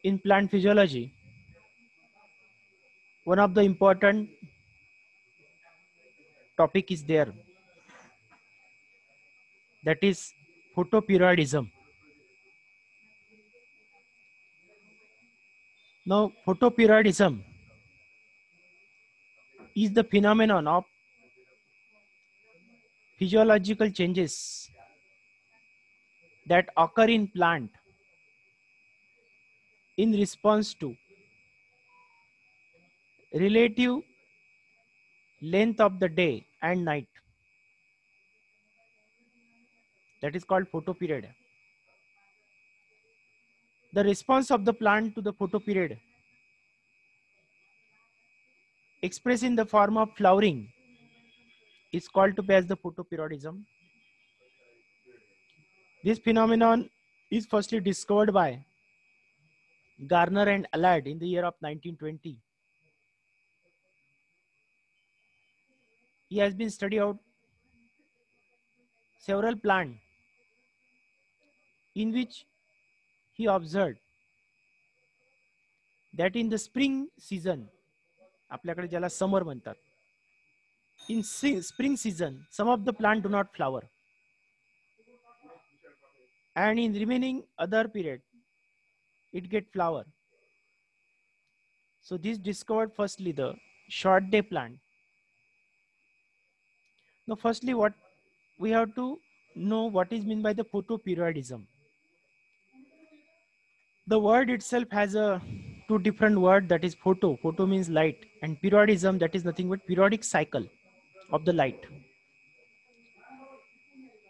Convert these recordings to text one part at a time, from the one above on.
In plant physiology, one of the important topic is there, that is photoperiodism. Now, photoperiodism is the phenomenon of physiological changes that occur in plant in response to relative length of the day and night. That is called photoperiod. The response of the plant to the photoperiod expressed in the form of flowering is called to be as the photoperiodism. This phenomenon is firstly discovered by Garner and Allard in the year of 1920. He has been studied out several plants in which he observed that in the spring season, आपल्याकडे ज्याला summer म्हणतात, in spring season, some of the plant do not flower, and in remaining other period, it get flower. So this discovered firstly the short day plant. Now, firstly, what we have to know what is meant by the photoperiodism. The word itself has a two different word, that is photo. Photo means light, and periodism, that is nothing but periodic cycle of the light.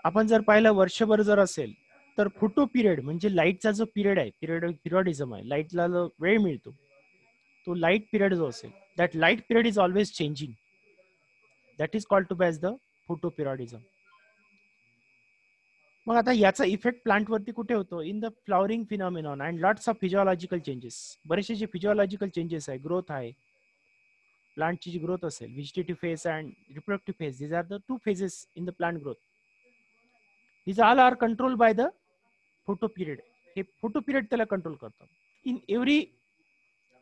आपण जर पाहिलं वर्षभर जर असेल तर photo period म्हणजे लाईटचा जो पिरियड आहे, पिरियडिझम आहे, लाईटला जो वेळ मिळतो तो लाईट पिरियड जो असेल, that light period is always changing. That is called to be as the photoperiodism. मग आता याचा इफेक्ट प्लांट वरती कुठे होतो? In the flowering phenomenon and lots of physiological changes. बरेचसे जे फिजिओलॉजिकल चेंजेस आहे, ग्रोथ आहे, प्लांटची जी ग्रोथ असेल, vegetative phase and reproductive phase, these are the two phases in the plant growth. These all are controlled by the photoperiod. हे photoperiod त्याला control करतो. In every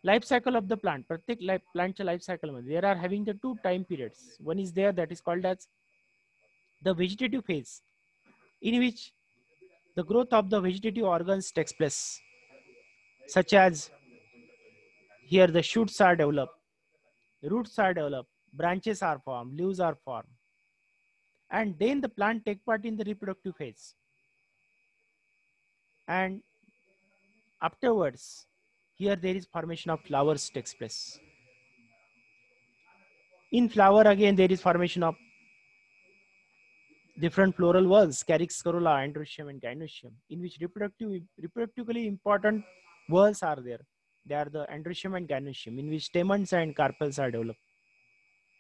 life cycle of the plant, प्रत्येक प्लांटच्या life cycle मध्ये there are having the two time periods. One is there that is called as the vegetative phase, in which the growth of the vegetative organs takes place, such as here the shoots are developed, roots are developed, branches are formed, leaves are formed, and then the plant take part in the reproductive phase. And afterwards, here there is formation of flowers takes place. In flower again there is formation of different floral whorls, calyx, corolla, androecium and gynoecium, in which reproductively important whorls are there. They are the androecium and gynoecium, in which stamens and carpels are developed,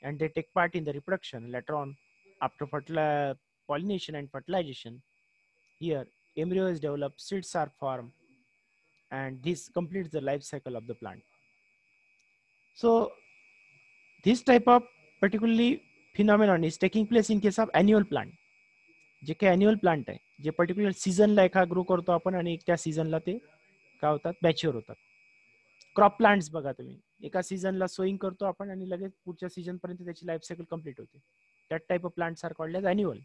and they take part in the reproduction. Later on, after pollination and fertilization, here embryo is developed, seeds are formed, and this completes the life cycle of the plant. So this type of particularly phenomenon is taking place in case of annual plant. जे काही annual plant आहे, जे particular सीझनला एका grow करतो आपण आणि त्या सीझनला ते काय होतात, मॅच्युअर होतात. क्रॉप प्लांट्स बघा तुम्ही, एका सीझनला सोईंग करतो आपण आणि लगेच पुढच्या सीझन पर्यंत त्याची लाईफ सायकल कंप्लीट होते. That type of plants are called as annual.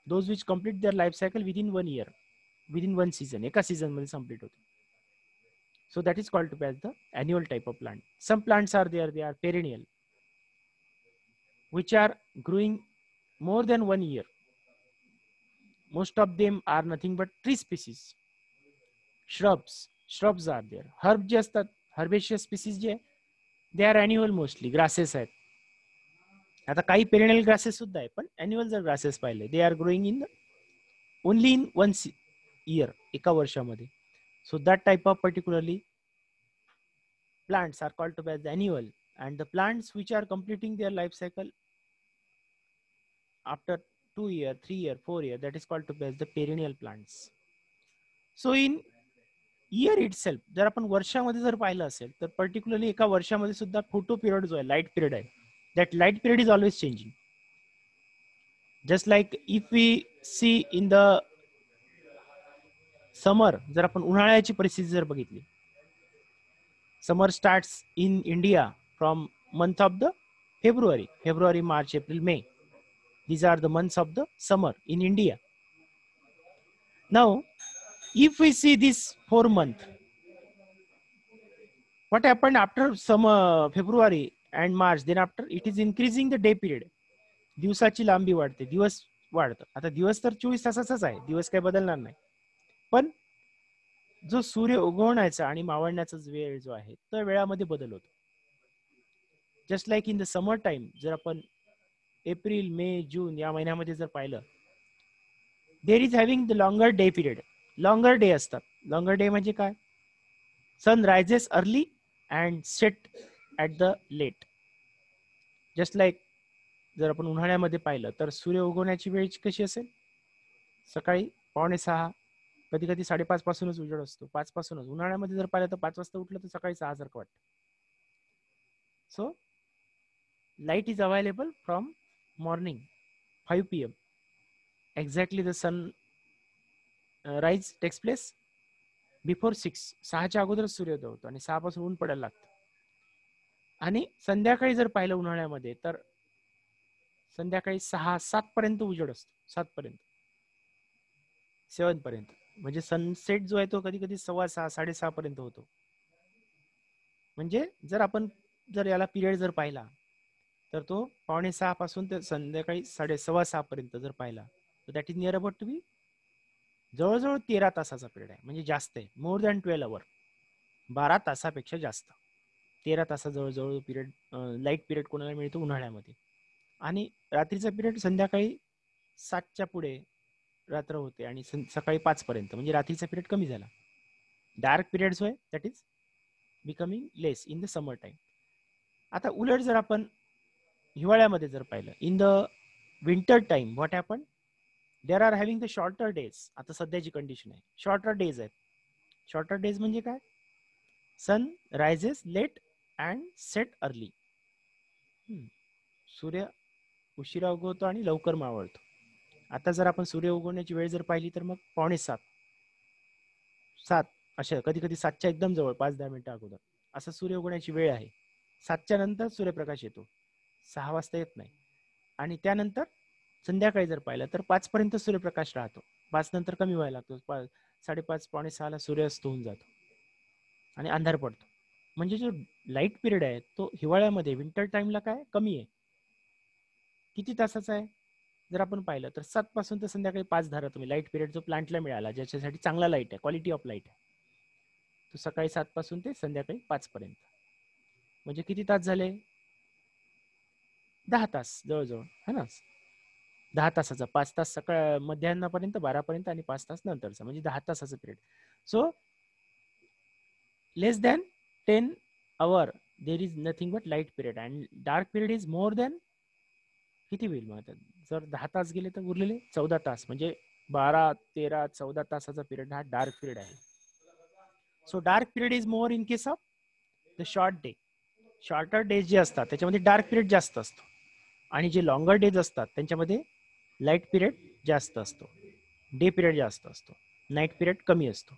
Those which complete their life cycle within 1 year, within 1 season, एका सीझन मध्ये कंप्लीट होते. So that is called to be as the annual type of plant. Some plants are there, they are perennial, which are growing more than 1 year. Most of them are nothing but tree species. Shrubs are there. Herb जे असतात, herbaceous species जे, they are annual mostly. Grasses आहेत. आता काही perennial grasses सुद्धा आहे, पण annual जर grasses पाहिले, they are growing in only in 1 year, एका वर्षामध्ये. So that type of particularly plants are called to be as the annual, and the plants which are completing their life cycle after 2 year, 3 year, 4 year, that is called to be as the perennial plants. So in year itself, जर आपण वर्षामध्ये जर पाहिलं असेल तर particularly एका वर्षामध्ये सुद्धा फोटो पिरियड जो आहे, लाईट पिरियड आहे, that light period is always changing. Just like if we see in the summer जर आपण उन्हाळ्याची परिस्थिती जर बघितली, summer starts in India from month of the February, March, April, May. These are the months of the summer in India. Now, if we see this 4 month, what happened after summer, February and March? Then after it is increasing the day period. दिवसाची लांबी वाढते, दिवस वाढतं. आता दिवस तर 24 तासाचाच आहे, दिवस काही बदलणार नाही. पण जो सूर्य उगवण्याचा आणि मावळण्याचा वेळ जो आहे त्या वेळामध्ये बदल होतो. Just like in the summer time, जर आपण एप्रिल, मे, जून या महिन्यामध्ये जर पाहिलं, there is having the longer day period. Longer day असतात. लॉंगर डे म्हणजे काय? Sun rises early and set at the late. Just like जर आपण उन्हाळ्यामध्ये पाहिलं तर सूर्य उगवण्याची वेळ कशी असेल? सकाळी 5:45, कधी कधी 5:30 पासूनच उजेड असतो, 5 पासूनच. उन्हाळ्यामध्ये जर पाहिलं तर 5 वाजता उठलं तर सकाळी 6 सारखं वाटतं. So light is available from morning 5 p.m. exactly the sun rise takes place before 6. 6च्या अगोदर सूर्योदय होतो आणि 6 पासून ऊन पडायला लागतं. आणि संध्याकाळी जर पाहिलं उन्हाळ्यामध्ये तर संध्याकाळी 6-7 पर्यंत उजेड असतो. 7 पर्यंत, 7 पर्यंत. म्हणजे सनसेट जो आहे तो कधी कधी 6:15, 6:30 पर्यंत होतो. म्हणजे जर आपण जर याला पिरियड जर पाहिला तर तो 5:45 पासून ते संध्याकाळी 6:15 पर्यंत जर पाहिला तर that is near about to be जवळजवळ 13 तासाचा पिरियड आहे. म्हणजे जास्त आहे, मोर दॅन 12 आवर, 12 तासापेक्षा जास्त. 13 तासा जवळजवळ पिरियड लाईट पिरियड कोणाला मिळतो उन्हाळ्यामध्ये. आणि रात्रीचा पिरियड संध्याकाळी 7च्या पुढे रात्र होते आणि सकाळी 5 पर्यंत, म्हणजे रात्रीचा पिरियड कमी झाला. डार्क पिरियड जो आहे that is becoming less in the summer time. आता उलट जर आपण हिवाळ्यामध्ये जर पाहिलं, in the winter time what happen, there are having the shorter days. आता सध्याची कंडिशन आहे शॉर्टर डेज आहेत. शॉर्टर डेज म्हणजे काय? Sun rises late and set early. सूर्य उशिरा उगवतो आणि लवकर मावळतो. आता जर आपण सूर्य उगवण्याची वेळ जर पाहिली तर मग 6:45, 7 अशा, कधी कधी 7च्या एकदम जवळ 5-10 मिनिटं अगोदर असं सूर्य उगवण्याची वेळ आहे. 7च्या नंतर सूर्यप्रकाश येतो, 6 वाजता येत नाही. आणि त्यानंतर संध्याकाळी जर पाहिलं तर 5 पर्यंत सूर्यप्रकाश राहतो. 5 नंतर कमी व्हायला लागतो. 5:30, 5:45 सूर्यास्त होऊन जातो आणि अंधार पडतो. म्हणजे जो लाईट पिरियड आहे तो हिवाळ्यामध्ये विंटर टाइमला काय कमी आहे. किती तासाचा आहे जर आपण पाहिलं तर 7 पासून तर संध्याकाळी 5 धरा तुम्ही. लाईट पिरियड जो प्लांटला मिळाला, ज्याच्यासाठी चांगला लाईट आहे, क्वालिटी ऑफ लाईट आहे, तो सकाळी 7 पासून ते संध्याकाळी 5 पर्यंत. म्हणजे किती तास झाले? 10 तास जवळजवळ, है ना. 10 तासाचा, 5 तास सकाळ मध्यान्नापर्यंत, 12 पर्यंत आणि 5 तास नंतरचा, म्हणजे 10 तासाचा period. So less than 10 hour there is nothing but light period and dark period is more than. किती होईल मग? जर 10 तास गेले तर उरलेले 14 तास, म्हणजे 12, 13, 14 तासाचा पिरियड हा डार्क पिरियड आहे. So dark period is more in case of the short day. Shorter days जे असतात त्याच्यामध्ये डार्क पिरियड जास्त असतो आणि जे लॉंगर डेज असतात त्यांच्यामध्ये लाईट पिरियड जास्त असतो, डे पिरियड जास्त असतो, नाईट पिरियड कमी असतो.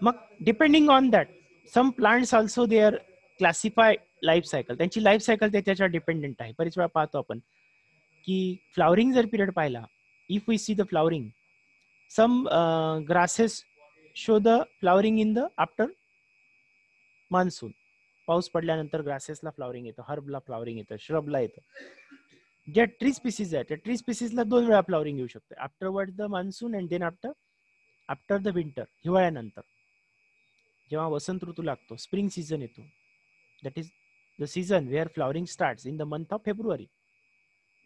मग depending on that some plants also they are classify life cycle. त्यांची लाईफ सायकल त्याच्यावर डिपेंडेंट आहे. बरेच वेळा पाहतो आपण की फ्लॉवरिंग जर पिरियड पाहिला, if we see the flowering, some grasses show the flowering in the after monsoon. पाऊस पडल्यानंतर ग्रासेसला फ्लॉवरिंग येतं, हर्बला फ्लॉवरिंग येतं, श्रबला येतं. ज्या ट्री स्पीसीज आहे त्या ट्री स्पीसीजला 2 वेळा फ्लॉवरिंग येऊ शकते, afterward the monsoon and then after the winter. हिवाळ्यानंतर जेव्हा वसंत ऋतू लागतो, स्प्रिंग सीझन येतो, that is the season where flowering starts in the month of February.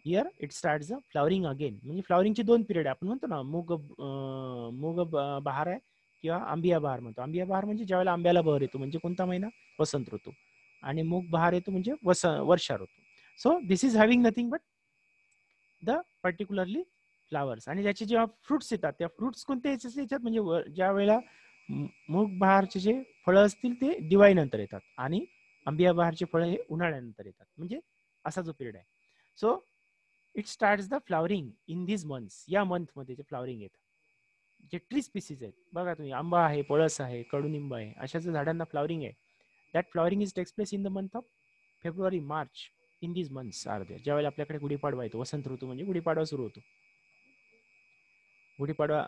Here it starts the flowering again. म्हणजे फ्लॉवरिंगचे 2 पिरियड आपण म्हणतो ना, मूग बहार आहे किंवा आंबिया बहार म्हणतो. आंबिया बहार म्हणजे ज्यावेळेला आंब्याला बहर येतो, म्हणजे कोणता महिना? वसंत ऋतू. आणि मूग बहार येतो म्हणजे वर्षा ऋतू. So this is having nothing but the particularly flowers. आणि ज्याचे जेव्हा फ्रुट्स येतात त्या फ्रुट्स कोणत्या याच्यात, म्हणजे ज्या वेळेला मूग बहारचे जे फळं असतील ते दिवाळीनंतर येतात आणि आंबिया बहारचे फळं हे उन्हाळ्यानंतर येतात. म्हणजे असा जो पिरियड आहे. So it starts the flowering in this months. या मंथमध्ये जे फ्लॉवरिंग येतं, जे ट्री स्पीसीज आहेत बघा तुम्ही, आंबा आहे, पळस आहे, कडुनिंब आहे, अशा जर झाडांना फ्लॉवरिंग आहे, that flowering is text place in the month of February March. In these months R there. ज्यावेळेला आपल्याकडे गुढीपाडवा येतो, वसंत ऋतू म्हणजे गुढीपाडवा सुरू होतो. गुढीपाडवा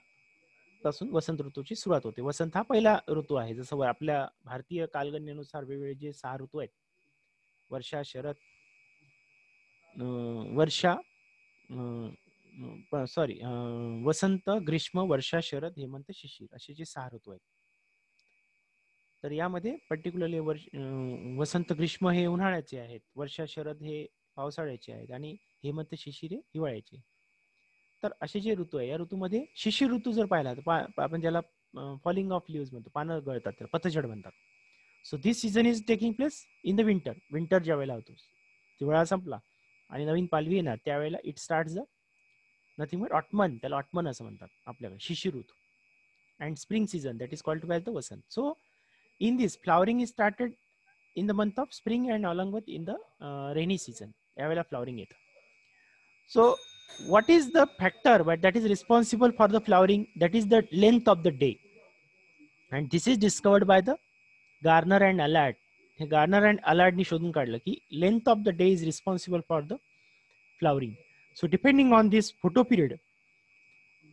पासून वसंत ऋतूची सुरुवात होते. वसंत हा पहिला ऋतू आहे. जसं आपल्या भारतीय कालगणनेनुसार वेगवेगळे जे 6 ऋतू आहेत, वर्षा, शरद, वसंत, ग्रीष्म, वर्षा, शरद, हेमंत, शिशिर असे जे 6 ऋतू आहेत. तर यामध्ये पर्टिक्युलरली वसंत, ग्रीष्म हे उन्हाळ्याचे आहेत, वर्षा, शरद हे पावसाळ्याचे आहेत आणि हेमंत, शिशिर हे हिवाळ्याचे. तर असे जे ऋतू आहे, या ऋतूमध्ये शिशिर ऋतू जर पाहिला तर आपण ज्याला फॉलिंग ऑफ लिव्हज म्हणतो, पानं गळतात, तर पतझड म्हणतात. So this season is taking place in the winter. Winter ज्या वेळेला होतो, हिवाळा संपला आणि नवीन पालवी येणार, त्यावेळेला it start the nothing but autumn. त्याला ऑटमन असं म्हणतात आपल्याकडे, शिशिर ऋतू. And spring season that is called to as the Vasant. So in this flowering is started in the month of spring and along with in the rainy season. यावेळेला फ्लॉवरिंग येतं. So what is the factor but that is responsible for the flowering? That is the length of the day, and this is discovered by the Garner and Allard. हे Garner and Allard ने शोधून काढलं की length of the day is responsible for the flowering. So depending on this photo period,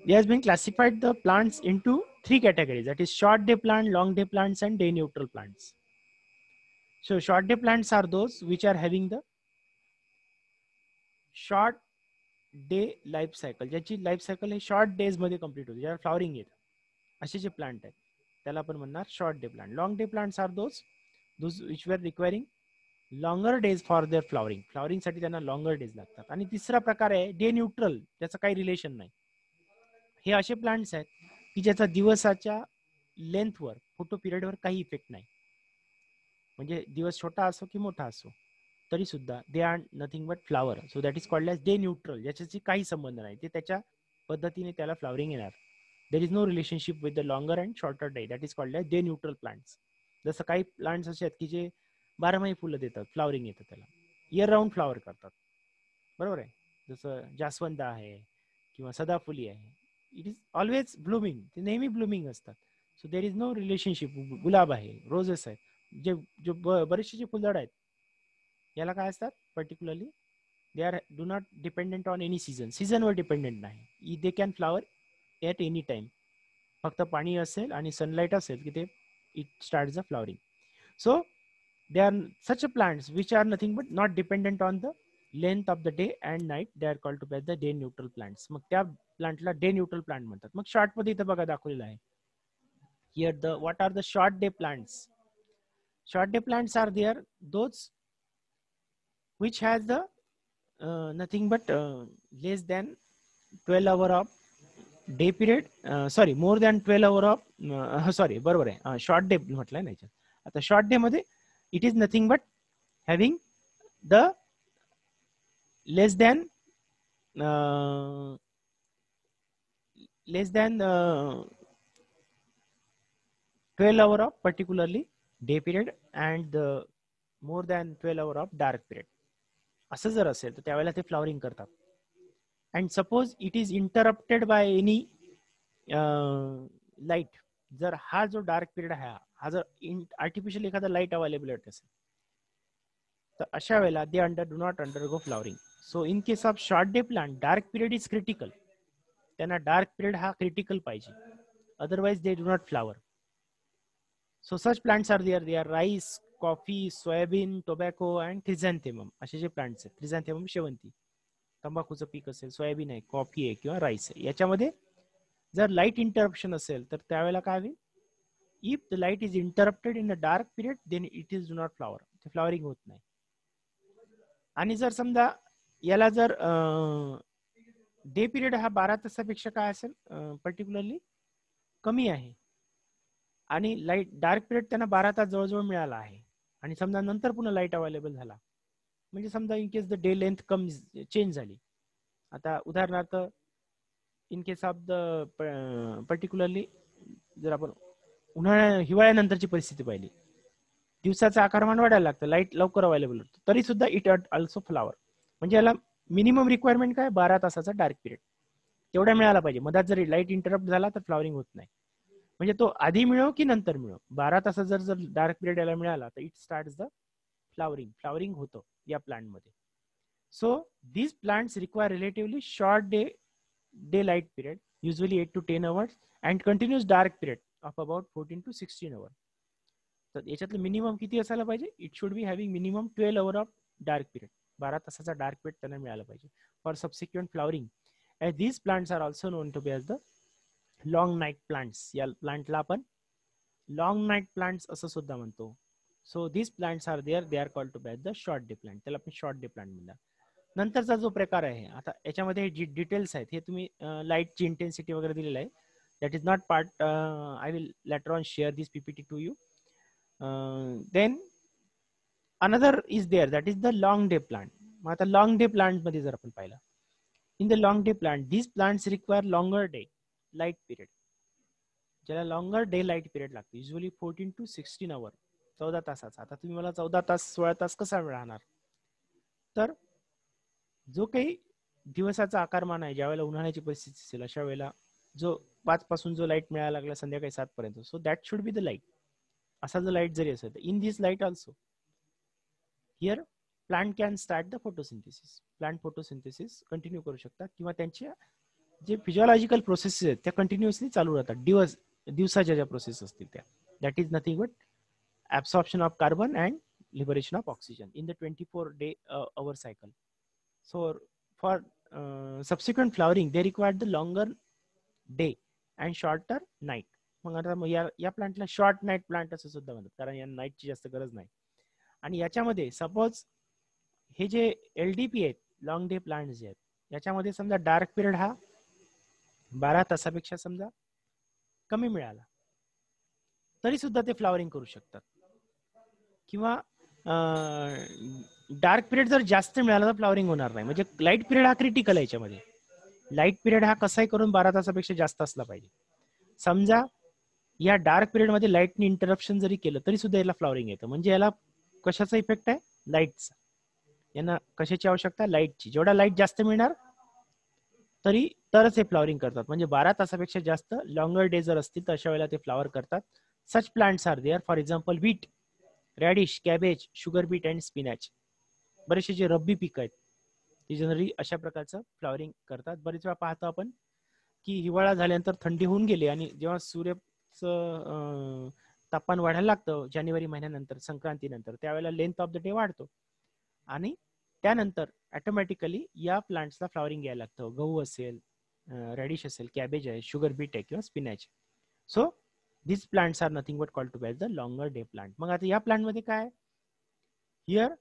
it has been classified the plants into 3 categories, that is short day plant, long day plants and day neutral plants. So short day plants are those which are having the short day life cycle, ज्याची life cycle हे short days मध्ये complete होते, ज्याला flowering येतं, असे जे plant आहेत त्याला आपण म्हणणार short day plant. Long day plants are those which were requiring longer days for their flowering. फ्लॉवरिंगसाठी त्यांना लॉंगर डेज लागतात. आणि तिसरा प्रकार आहे डे न्यूट्रल, त्याचं काही रिलेशन नाही. हे असे प्लांट्स आहेत की ज्याचा दिवसाच्या लेंथवर, फोटो पिरियडवर काही इफेक्ट नाही. म्हणजे दिवस छोटा असो की मोठा असो तरी सुद्धा they are nothing but flower. So that is called as day neutral. ज्याच्याशी काही संबंध नाही, ते त्याच्या पद्धतीने त्याला फ्लॉवरिंग येणार. There is no relationship with the longer and shorter day. That is called as day neutral plants. जसं काही प्लांट्स असे आहेत की जे 12 फुलं देतात, फ्लॉवरिंग येतं, त्याला इयर राऊंड फ्लॉवर करतात, बरोबर आहे. जसं जास्वंद आहे किंवा सदाफुली आहे, इट इज ऑलवेज ब्लूमिंग, ते नेहमी ब्लूमिंग असतात. So there is no relationship. गुलाब आहे, रोजेस आहेत, जे बरेचसे जे फुलझाड आहेत याला काय असतात particularly, they are do not dependent on any season. सीझनवर डिपेंडेंट नाही, they can flower at any time. फक्त पाणी असेल आणि सनलाईट असेल की ते it start the flowering. So they are such a plants which are nothing but not dependent on the length of the day and night. They are called to be as the day neutral plants. मग त्या प्लांटला day neutral plant म्हणतात. मग शॉर्टमध्ये इथं बघा दाखवलेलं आहे, here the what are the short day plants. Short day plants are there, those which has the nothing but less than 12 hour of day period, more than 12 hour of बरोबर आहे, short day म्हटलंय ना याच्यात. आता short day मध्ये it is nothing but having the less than 12 hour of particularly day period and more than 12 hour of dark period. असं जर असेल तर त्यावेळेला ते फ्लॉवरिंग करतात. And suppose it is interrupted by any light. जर हा जो डार्क पिरियड आहे, हा जर आर्टिफिशियल एखादा लाईट अवेलेबल असेल तर अशा वेळेला they do not undergo flowering. So in case of short day plant, dark period is critical. त्यांना डार्क पिरियड हा क्रिटिकल पाहिजे, otherwise they do not flower. So such plants are there. They are rice, coffee, soybean, tobacco and chrysanthemum. असे जे plants आहेत, क्रिझॅन्थेमम शेवंती, तंबाखूचं पीक असेल, soybean आहे, coffee आहे किंवा राईस आहे, याच्यामध्ये जर लाईट इंटरप्शन असेल तर त्यावेळेला काय होईल, if the light is interrupted in a dark period then it is do not flower. ते फ्लॉवरिंग होत नाही. आणि जर समजा याला जर डे पिरियड हा 12 तासापेक्षा काय असेल पर्टिक्युलरली कमी आहे आणि लाईट डार्क पिरियड त्यांना 12 तास जवळजवळ मिळाला आहे आणि समजा नंतर पुन्हा लाईट अवेलेबल झाला, म्हणजे समजा in case the day length come change झाली. आता उदाहरणार्थ in case of the particularly जर आपण हिवाळ्यानंतरची परिस्थिती पाहिली, दिवसाचं आकारमान वाढायला लागतं, लाईट लवकर अवेलेबल होतं, तरी सुद्धा इट ऑल्सो फ्लॉवर. म्हणजे याला मिनिमम रिक्वायरमेंट काय, 12 तासाचा डार्क पिरियड. तेवढा मिळाला पाहिजे. मधात जर लाईट इंटरप्ट झाला तर फ्लॉवरिंग होत नाही. म्हणजे तो आधी मिळो की नंतर मिळो, 12 तासात जर डार्क पिरियड याला मिळाला तर it start the flowering. Flowering होतं या प्लांट मध्ये. So these plants require relatively short daylight period, usually 8 to 10 hours, and continuous dark period of about 14 to 16 hours. तर याच्यातलं मिनिमम किती असायला पाहिजे? It should be having minimum 12 hours of dark period. 12 तासाचा dark period त्यांना मिळाला पाहिजे for subsequent flowering. as these plants are also known to be as the long night plants. या प्लांटला आपण लॉंग नाईट प्लांट्स असं सुद्धा म्हणतो. So these plants are there, they are called to be as the short day plant. त्याला आपण short day plant म्हणतात. नंतरचा जो प्रकार आहे, आता याच्यामध्ये जी डिटेल्स आहेत हे तुम्ही लाईटची इंटेन्सिटी वगैरे दिलेलं आहे. That is not part. I will later on share this PPT to you. Then another is there, that is the long day plant. मग आता लॉंग डे प्लांट मध्ये जर आपण पाहिलं, in the long day plant these plants require longer day light period. ज्याला longer day light period लागते, usually 14 to 16 hours, 14 तासाचा. आता तुम्ही मला 14 तास 16 तास कसा राहणार? तर जो काही दिवसाचा आकारमान आहे, ज्यावेळेला उन्हाळ्याची परिस्थिती असेल अशा वेळेला जो 5 पासून जो लाईट मिळायला लागला संध्याकाळी 7 पर्यंत, so that should be the light. असा जो लाईट जरी असेल, in this light also here plant can start the photosynthesis. Plant photosynthesis continue करू शकतात किंवा त्यांच्या जे फिजिओलॉजिकल प्रोसेसेस आहेत त्या कंटिन्युअसली चालू राहतात. दिवसाच्या ज्या प्रोसेस असतील त्या, that is nothing but absorption of carbon and liberation of oxygen in the 24 day hour cycle. So for subsequent flowering they require the longer day and shorter night. मग आता या प्लांटला शॉर्ट नाईट प्लांट असं सुद्धा म्हणतात, कारण या नाईटची जास्त गरज नाही. आणि याच्यामध्ये सपोज हे जे LDP आहेत, लॉंग डे प्लांट जे आहेत, याच्यामध्ये समजा डार्क पिरियड हा 12 तासापेक्षा समजा कमी मिळाला तरी सुद्धा ते फ्लॉवरिंग करू शकतात. किंवा डार्क पिरियड जर जास्त मिळाला तर फ्लॉवरिंग होणार नाही. म्हणजे लाईट पिरियड हा क्रिटिकल आहे. याच्यामध्ये लाईट पिरियड हा कसाही करून 12 तासापेक्षा जास्त असला पाहिजे. समजा या डार्क पिरियड मध्ये लाईटने इंटरप्शन जरी केलं तरी सुद्धा याला फ्लॉवरिंग येतं. म्हणजे याला कशाचा इफेक्ट आहे? लाईटचा. यांना कशाची आवश्यकता? लाईटची. जेवढा लाईट जास्त मिळणार तरच हे फ्लॉवरिंग करतात. म्हणजे 12 तासापेक्षा जास्त लॉंगर डे जर असतील तर अशा वेळेला ते फ्लॉवर करतात. Such plants are there. For example wheat, radish, cabbage, sugar beet and spinach. बरेचसे जे रब्बी पीक आहेत ते जनरली अशा प्रकारचं फ्लॉवरिंग करतात. बरेच वेळा पाहतो आपण की हिवाळा झाल्यानंतर थंडी होऊन गेली आणि जेव्हा सूर्याचं तापमान वाढायला लागतं जानेवारी महिन्यानंतर, संक्रांतीनंतर, त्यावेळेला लेंथ ऑफ द डे वाढतो आणि त्यानंतर ऑटोमॅटिकली या प्लांट्सला फ्लॉवरिंग यायला लागतं. गहू असेल, रॅडिश असेल, कॅबेज आहे, शुगर बीट आहे किंवा spinach. So these plants are nothing but called to be the longer day plant. मग आता या प्लांट मध्ये काय? Here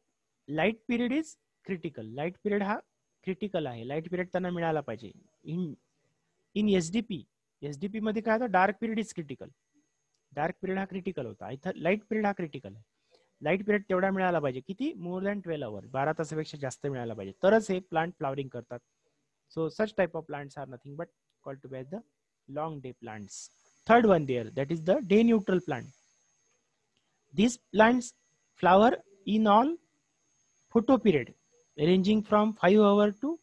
light period is critical. Light period हा क्रिटिकल आहे. लाईट पिरियड त्यांना मिळाला पाहिजे. इन एसडीपी मध्ये काय होतं? Dark period is critical. Dark period हा क्रिटिकल होता. इथं लाईट पिरियड हा क्रिटिकल आहे. लाईट पिरियड तेवढा मिळाला पाहिजे. किती? More than 12 hours. 12 तासापेक्षा जास्त मिळाला पाहिजे तरच हे प्लांट फ्लॉवरिंग करतात. So such type of plants are nothing but called to be the long day plants. Third one there, that is the day neutral plant. These plants flower in all photo period ranging from 5 hours to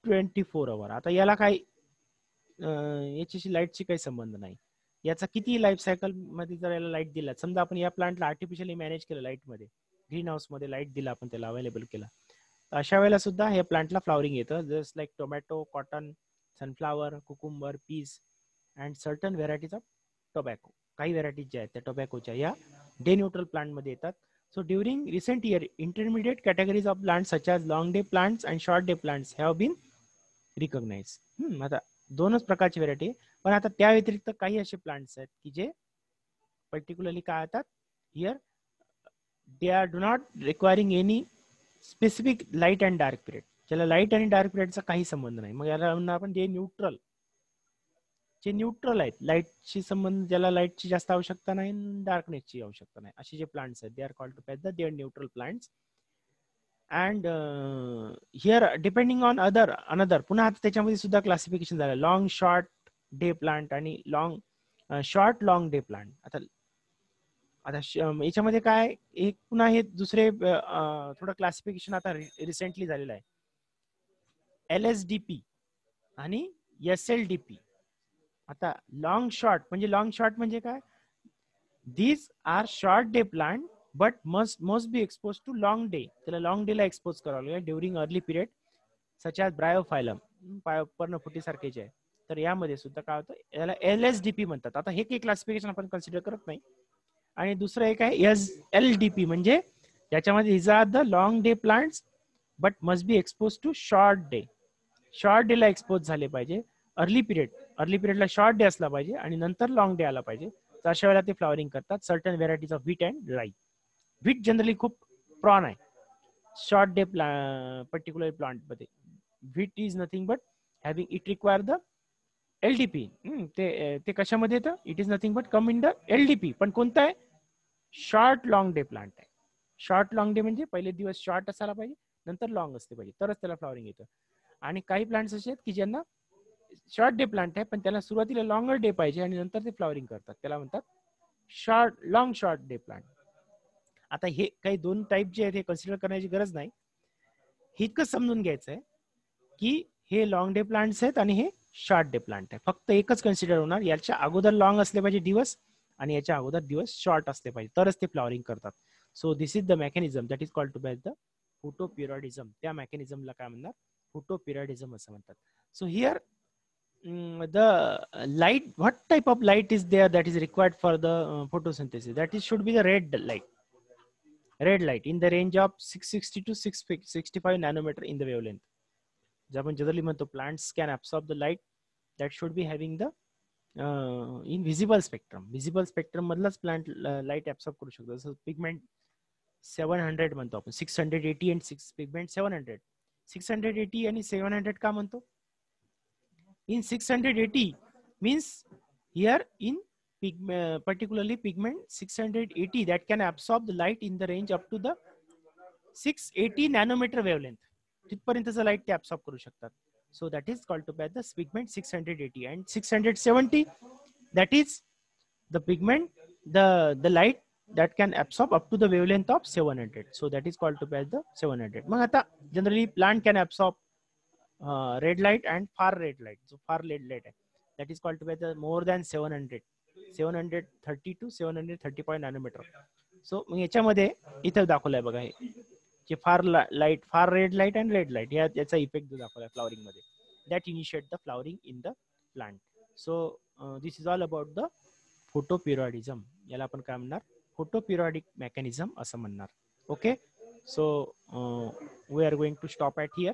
24 hours. आता याला काय याच्याशी लाईटची काही संबंध नाही. याचा किती लाईफ सायकल मध्ये जर याला लाईट दिला, समजा आपण या प्लांटला आर्टिफिशियली मॅनेज केलं लाईट मध्ये, ग्रीन हाऊस मध्ये लाईट दिला आपण, त्याला अवेलेबल केला, तर अशा वेळेला सुद्धा हे प्लांटला फ्लॉवरिंग येतं. Just like tomato, cotton, sunflower, cucumber, peace and certain varieties of tobacco. काही व्हेरायटीज ज्या आहेत त्या टोबॅकोच्या या डे न्यूट्रल प्लांट मध्ये येतात. So during recent year intermediate categories of plants such as long day plants and short day plants have been recognise. आता दोनच प्रकारची व्हेरायटी. पण आता त्या व्यतिरिक्त काही असे प्लांट्स आहेत की जे पर्टिक्युलरली काय येतात, here they are do not requiring any specific light and dark period. ज्याला लाईट आणि डार्क पिरियडचा काही संबंध नाही. मग याला म्हणणार आपण डे न्यूट्रल. जे न्यूट्रल आहेत, लाईटशी संबंध, ज्याला लाईटची जास्त आवश्यकता नाही, डार्कनेसची आवश्यकता नाही, असे जे प्लांट्स आहेत, they are called to be the neutral plants. And here depending on another पुन्हा आता त्याच्यामध्ये सुद्धा क्लासिफिकेशन झालं, लॉंग शॉर्ट डे प्लांट आणि शॉर्ट लॉंग डे प्लांट. आता याच्यामध्ये काय, एक पुन्हा हे दुसरे थोडं क्लासिफिकेशन आता रिसेंटली झालेलं आहे. LSDP आणि SLDP. आता लॉंग शॉर्ट म्हणजे काय? These are short day plant but must be exposed to long day. त्याला लॉंग डे ला एक्सपोज करावं लागेल during early period such as bryophyllum, पर्णफुटी सारखेच आहे. तर यामध्ये सुद्धा काय होतं, याला LSDP म्हणतात. आता हे काही क्लासिफिकेशन आपण कन्सिडर करत नाही. आणि दुसरं एक आहे SLDP, म्हणजे त्याच्यामध्ये his are the long day plants but must be expose to short day. Short day ला एक्सपोज झाले पाहिजे. अर्ली पिरियडला शॉर्ट डे असला पाहिजे आणि नंतर लॉंग डे आला पाहिजे. तर अशा वेळेला ते फ्लॉवरिंग करतात. Certain varieties of wheat and राई. व्हीट जनरली खूप प्रॉन आहे शॉर्ट डे पर्टिक्युलर प्लांट मध्ये. Wheat is nothing but having it require the LDP. ते कशामध्ये येतं? It is nothing but come in the LDP. पण कोणतं आहे? शॉर्ट लॉंग डे प्लांट आहे. शॉर्ट लॉंग डे म्हणजे पहिले दिवस शॉर्ट असायला पाहिजे, नंतर लॉंग असले पाहिजे, तरच त्याला फ्लॉवरिंग येतं. आणि काही प्लांट्स असे आहेत की ज्यांना शॉर्ट डे प्लांट आहे पण त्याला सुरुवातीला लॉंगर डे पाहिजे आणि नंतर ते फ्लॉवरिंग करतात. त्याला म्हणतात लॉंग शॉर्ट डे प्लांट. आता हे काही दोन टाईप जे आहेत हे कन्सिडर करण्याची गरज नाही. हे इतकं समजून घ्यायचं आहे की हे लॉंग डे प्लांट्स आहेत आणि हे शॉर्ट डे प्लांट आहे. फक्त एकच कन्सिडर होणार, याच्या अगोदर लॉंग असले पाहिजे दिवस आणि याच्या अगोदर दिवस शॉर्ट असले पाहिजे, तरच ते फ्लॉवरिंग करतात. So this is the mechanism that is called to be as the photoperiodism. त्या मेकॅनिझमला काय म्हणणार? फोटोपिरियडिझम असं म्हणतात. So here the light, what type of light is there that is required for the photosynthesis? That is should be the red light in the range of 660 to 665 nanometer in the wavelength. जे आपण generally म्हणतो plants can absorb the light that should be having the in visible spectrum मधलाच plant light absorb करू शकतो. जसं pigment 700 म्हणतो आपण, 680 आणि पिगमेंट 700. 680 आणि 700 का म्हणतो? In 680 means here in particularly pigment 680 that can absorb the light in the range up to the 680 nanometer wavelength. तिथपर्यंतचं light ते absorb करू शकतात. So that is called to be the pigment 680 and 670 that is the pigment the light that can absorb up to the wavelength of 700. So that is called to be the 700. मग आता generally plant can absorb red light and far red light. So far red light that is called to be the more than 730 to 735 nanometer. So याच्यामध्ये इथं दाखवलंय बघा हे जे far light, far red light and red light याचा effect दाखवलाय flowering मध्ये. That initiate the flowering in the plant. So this is all about the photoperiodism. याला आपण काय म्हणणार? फोटोपिरियडिक मेकॅनिझम असं म्हणणार. Okay, so we are going to stop at here.